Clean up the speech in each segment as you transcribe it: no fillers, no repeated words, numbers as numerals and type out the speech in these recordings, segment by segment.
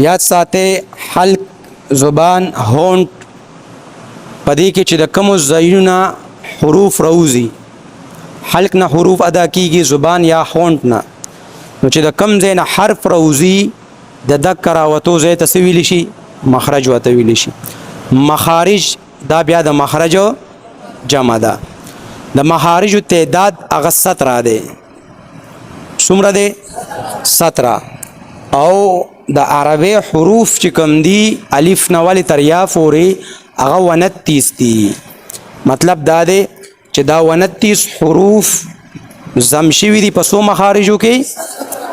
یاد ساته حلق زبان هونټ پدې کې چې د کوم ځایونو حروف راوځي حلق نه حروف ادا کیږي زبان یا هونټ نه نو چې د کوم ځای نه حرف راوځي د دک راوتو ځای ته ویل شي مخرج وته ویل شي مخارج دا بیا د مخرج جمع ده د مخارج تعداد هغه 17 ده څومره ده 17 او د عربی حروف چې کوم دي الف نه ولې تر یا پورې هغه 29 دي مطلب دا ده چې دا 29 حروف ضم شوي دي په څو مخارجو کې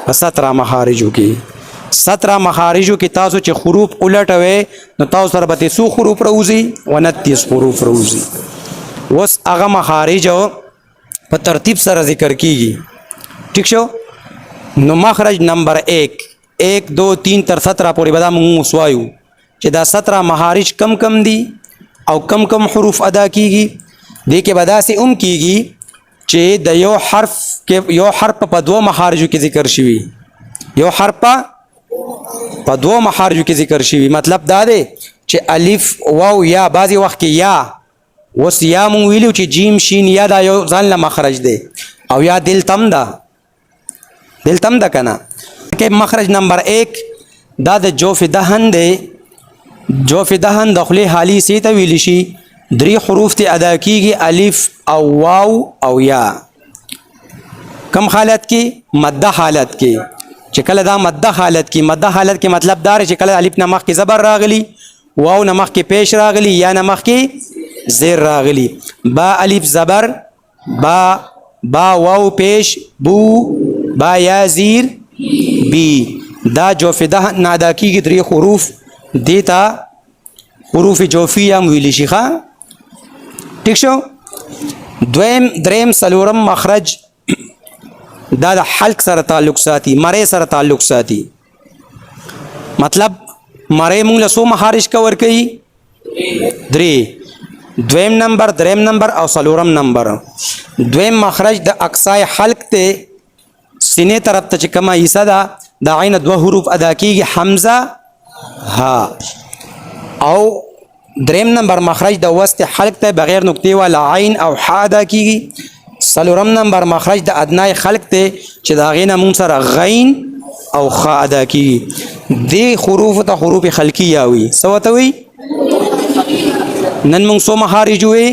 په 17 مخارجو کې 17 مخارجو کې تاسو چې حروف الټوي نو تاسو سره به څو حروف راوځي 29 حروف راوځي وس هغه مخارج په ترتیب سره ذکر کیږي ٹھیک شو نو مخرج نمبر 1 1 2 3 تر 17 پورې به دا موږ وایو چې دا 17 مخارج کم کم دي او کم کم حروف ادا کیږي دې کې به داسې کیږي چې د یو حرف په دوه مخارجو کې ذکر شوی یو حرف په دوه مخارجو کې ذکر شوی مطلب دا دی چې الف واو یا بعضی وخت کې یا وس یا مونږ ویلو چې جیم شین یا دا یو ځان له مخرج دی او یا دل تم ده کنه کې مخرج نمبر 1 دا د جوف دهن دی جوف دهن د خلی حالی سی ته ویل شي 3 حروف ته ادا کیږي الف او واو او یا کم حالت کې مده حالت کې چې کله دا مده حالت کې مطلب دا چې کله الف نمخ کې زبر راغلی واو نمخ کې پیش راغلی یا نمخ کې زیر راغلی با الف زبر با واو پیش بو با یا زیر بی دا جوف دهن ادا کیږي 3 حروف دیتا حروف جوفیه هم ویل شي ښا ٹھیک شو دریم سلورم مخرج دا د حلق سره تعلق ساتي مری سره تعلق ساتي مطلب مری موږ له 100 مخارج کور کوي 3 دویم نمبر دریم نمبر او سلورم نمبر دویم مخرج د اقصای حلق ته سینې طرف ته چې کومه حصہ ده د عین 2 حروف ادا کیږي حمزه ها او دریم نمبر مخرج د وسط حلق ته بغیر نقطې والا عین او ح ادا کیږي سلورم نمبر مخرج د ادنای خلق ته چې دا غینه مون سره غین او خ ادا کیږي دی حروف ته حروف خلقیه وي سوته وي نن مون سو مخارج وي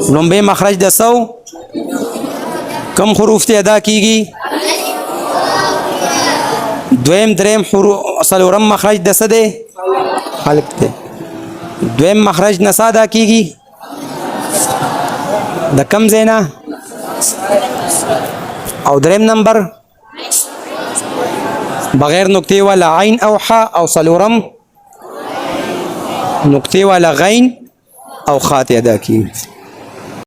لومبه مخرج د سو کم حروف ته ادا کیږي دویم دریم حروف سلورم مخرج د سده خلق ته دویم مخرج نسادا کیږي د کم زینا او دریم نمبر بغیر نقطې والا عین او ح او سلورم نقطې والا غین او خاط ادا کیږي